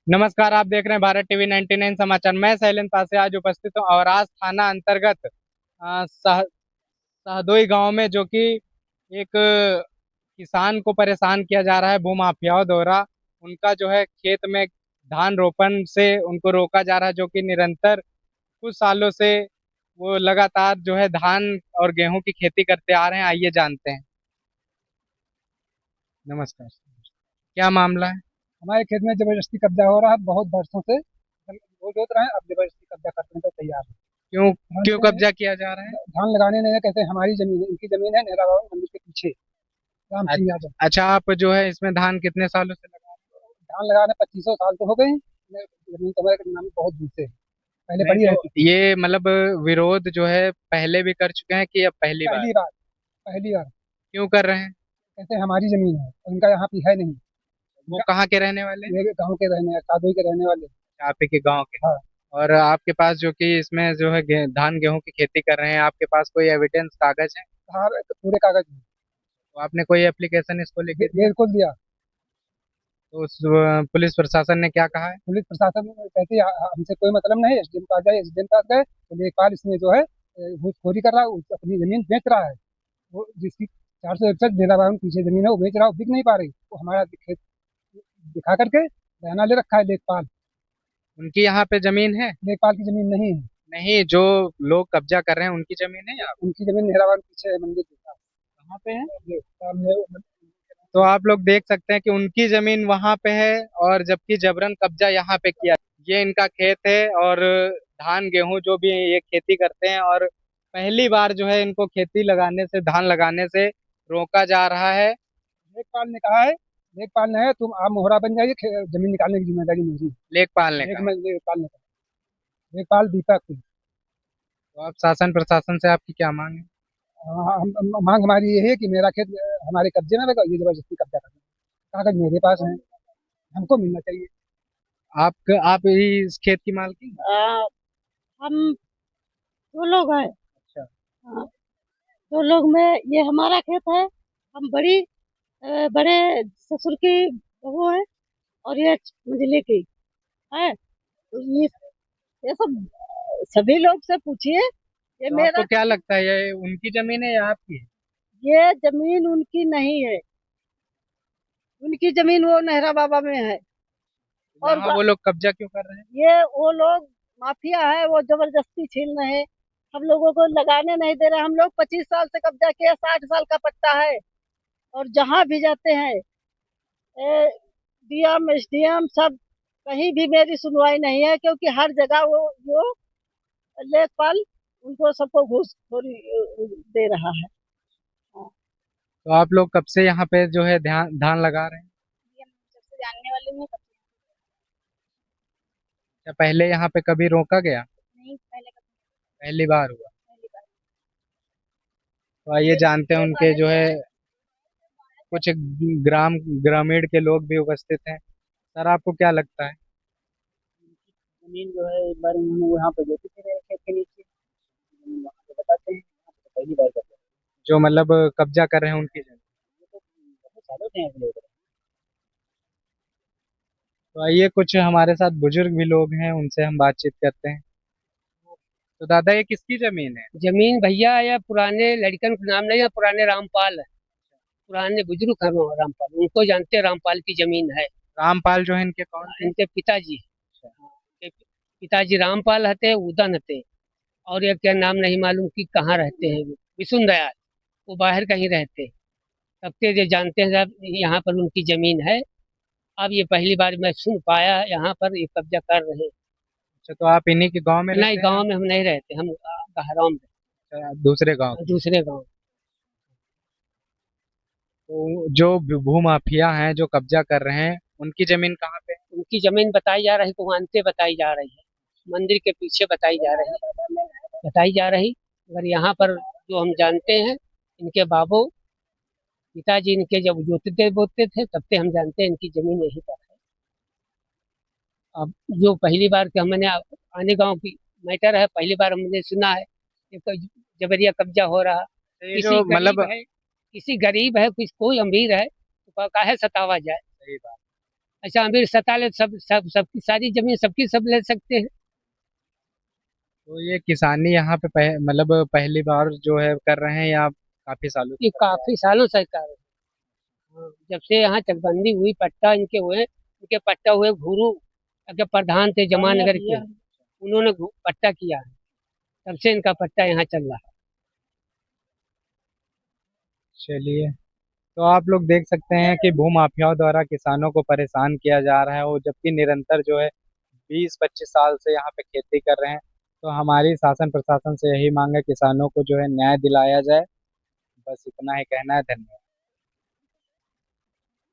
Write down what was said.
नमस्कार, आप देख रहे हैं भारत टीवी 99 समाचार। मैं शैलेंद्र पासे आज उपस्थित हूँ और आज थाना अंतर्गत सहदोई गांव में जो कि एक किसान को परेशान किया जा रहा है भूमाफियाओं द्वारा। उनका जो है खेत में धान रोपण से उनको रोका जा रहा है, जो कि निरंतर कुछ सालों से वो लगातार जो है धान और गेहूं की खेती करते आ रहे हैं। आइए जानते हैं। नमस्कार, क्या मामला है? हमारे खेत में जबरदस्ती कब्जा हो रहा है बहुत वर्षों से। हम वो जोत रहे हैं, अब जबरदस्ती कब्जा करने को तैयार है। क्यों धान क्यों से कब्जा किया जा रहा है? धान लगाने नहीं है, कहते हैं हमारी जमीन है, इनकी जमीन है नेहरा बाबा मंदिर के पीछे। राम अ- सिंह यादव। अच्छा, आप जो है इसमें धान कितने सालों से लगा धान लगाने 2500 साल तो हो गई। जमीन तो हमारे नाम बहुत दिन से है, पहले नहीं पड़ी तो रहती थी। ये मतलब विरोध जो है पहले भी कर चुके हैं कि अब पहली बार? पहली बार। पहली बार। क्यों कर रहे हैं? कहते हैं हमारी जमीन है और इनका यहाँ पे है नहीं। वो इनका कहाँ के रहने वाले हैं? ये गाँव के रहने साधु के रहने वाले। आप ही के गांव के? हाँ। और आपके पास जो कि इसमें जो है धान गेहूं की खेती कर रहे हैं, आपके पास कोई एविडेंस कागज है? हाँ, पूरे कागज में। तो आपने कोई एप्लीकेशन इसको लेके दिया? बिल्कुल दिया। तो उस पुलिस प्रशासन ने क्या कहा है? पुलिस प्रशासन कहती है हमसे कोई मतलब नहीं, एसडीएम पास जाए, एसडीएम पास गए तो लेखपाल इसमें जो है घूसखोरी कर रहा है, अपनी जमीन बेच रहा है। वो जिसकी 461 डेरा बावन पीछे जमीन है वो बेच रहा है, वो बिक नहीं पा रही, वो हमारा खेत दिखा करके बयाना ले रखा है लेखपाल। उनकी यहाँ पे जमीन है? लेखपाल की जमीन नहीं है। नहीं, जो लोग कब्जा कर रहे हैं उनकी जमीन है या? उनकी जमीन नेहरा बावन पीछे है मंदिर के पास। कहाँ पे है? ये सामने तो आप लोग देख सकते हैं कि उनकी जमीन वहां पे है और जबकि जबरन कब्जा यहाँ पे किया। ये इनका खेत है और धान गेहूं जो भी ये खेती करते हैं, और पहली बार जो है इनको खेती लगाने से, धान लगाने से रोका जा रहा है। लेखपाल ने कहा है। लेखपाल ने है तुम आप मोहरा बन जाइए, जमीन निकालने की जिम्मेदारी मेरी है। लेखपाल ने कहा। लेखपाल ने कहा। लेखपाल दीपक सिंह। तो आप शासन प्रशासन से आपकी क्या मांग है? मांग हमारी ये है कि मेरा खेत हमारे कब्जे में लगा, ये जबरदस्ती कब्जा कर रहे हैं। कागज मेरे पास है, हमको मिलना चाहिए। आप ही इस खेत की मालकिन हैं? हम दो लोग हैं। अच्छा। हाँ, दो लोग में ये हमारा खेत है। हम बड़े ससुर की बहू है और ये मंझली की है। तो ये सब सभी लोग से पूछिए। ये तो आपको मेरा क्या लगता है, ये उनकी जमीन है या आपकी है? ये जमीन उनकी नहीं है। उनकी जमीन वो नेहरा बाबा में है। और वहाँ वो लोग कब्जा क्यों कर रहे हैं? ये वो लोग माफिया है, वो जबरदस्ती छीन रहे हैं। हम लोगों को लगाने नहीं दे रहे। हम लोग 25 साल से कब्जा किए, 60 साल का पट्टा है। और जहाँ भी जाते हैं डीएम एसडीएम सब, कहीं भी मेरी सुनवाई नहीं है, क्योंकि हर जगह वो लेखपाल उनको सबको घूसखोरी दे रहा है। हाँ। तो आप लोग कब से यहाँ पे जो है ध्यान धान लगा रहे हैं? ये हम सबसे जानने वाले में या पहले यहाँ पे कभी रोका गया? नहीं, पहले कभी पहली बार हुआ? पहली बार। तो आइए जानते हैं ये उनके वाले जो जो है है कुछ ग्रामीण के लोग भी उपस्थित हैं। सर, आपको क्या लगता है? जमीन जो है एक बार उन्होंने यहाँ पे जोती थी मेरे खेत के नीचे। वहाँ पे बताते हैं, यहाँ पे तो पहली बार करते हैं। जो मतलब कब्जा कर रहे हैं उनकी जमीन? ये तो बहुत सालों से हैं ऐसे लोग। तो आइए, कुछ हमारे साथ बुजुर्ग भी लोग हैं, उनसे हम बातचीत करते हैं। तो दादा, ये किसकी जमीन है? जमीन भैया या पुराने लड़कन का नाम नहीं है, पुराने रामपाल है। पुराने बुजुर्ग हैं वो रामपाल, उनको जानते हैं, रामपाल की जमीन है। रामपाल जो है इनके कौन थे? इनके पिताजी। हाँ, इनके पिताजी रामपाल हते, उदन हते। और ये क्या नाम नहीं मालूम कि कहाँ रहते हैं वो, विशुन दयाल। वो बाहर कहीं रहते हैं। तब से ये जानते हैं साहब यहाँ पर उनकी जमीन है। अब ये पहली बार मैं सुन पाया यहाँ पर ये कब्जा कर रहे हैं। अच्छा, तो आप इन्हीं के गांव में नहीं, रहते हैं? गांव में हम नहीं रहते, हम गहराव में दूसरे गांव रहते, के? दूसरे गांव। तो जो भूमाफिया हैं जो कब्जा कर रहे हैं, उनकी जमीन कहाँ पे है? उनकी जमीन बताई जा रही, कुहानते बताई जा रही है। मंदिर के पीछे बताई जा रही है, बताई जा रही। अगर यहाँ पर जो हम जानते हैं, इनके बाबू पिताजी इनके जब जोतते बोते थे तब से हम जानते हैं इनकी जमीन यहीं पर है। अब जो पहली बार के हमने आने गांव की मैटर है, पहली बार हमने सुना है कि कोई जबरिया कब्जा हो रहा। ये जो किसी गरीब मतलब है, किसी गरीब है, किसी कोई अमीर है तो काहे सतावा जाए। सही बात। ऐसा अमीर सता ले, सब सब सबकी सारी जमीन सबकी सब ले सकते हैं। तो ये किसानी यहाँ पे मतलब पहली बार जो है कर रहे हैं या काफी सालों से ये करते आ रहे काफी सालों से कर रहे हैं। हाँ, जब से यहाँ चकबंदी हुई, पट्टा इनके हुए, इनके पट्टा हुए घुरू के प्रधान थे जमानगर के, उन्होंने पट्टा किया है, तब से इनका पट्टा यहाँ चल रहा है। हैं? चलिए, तो आप लोग देख सकते हैं कि भूमाफियाओं द्वारा किसानों को परेशान किया जा रहा है, और जबकि निरंतर जो है 20-25 साल से यहाँ पे खेती कर रहे हैं। तो हमारी शासन प्रशासन से यही मांग है, किसानों को जो है न्याय दिलाया जाए। बस इतना ही कहना है। धन्यवाद।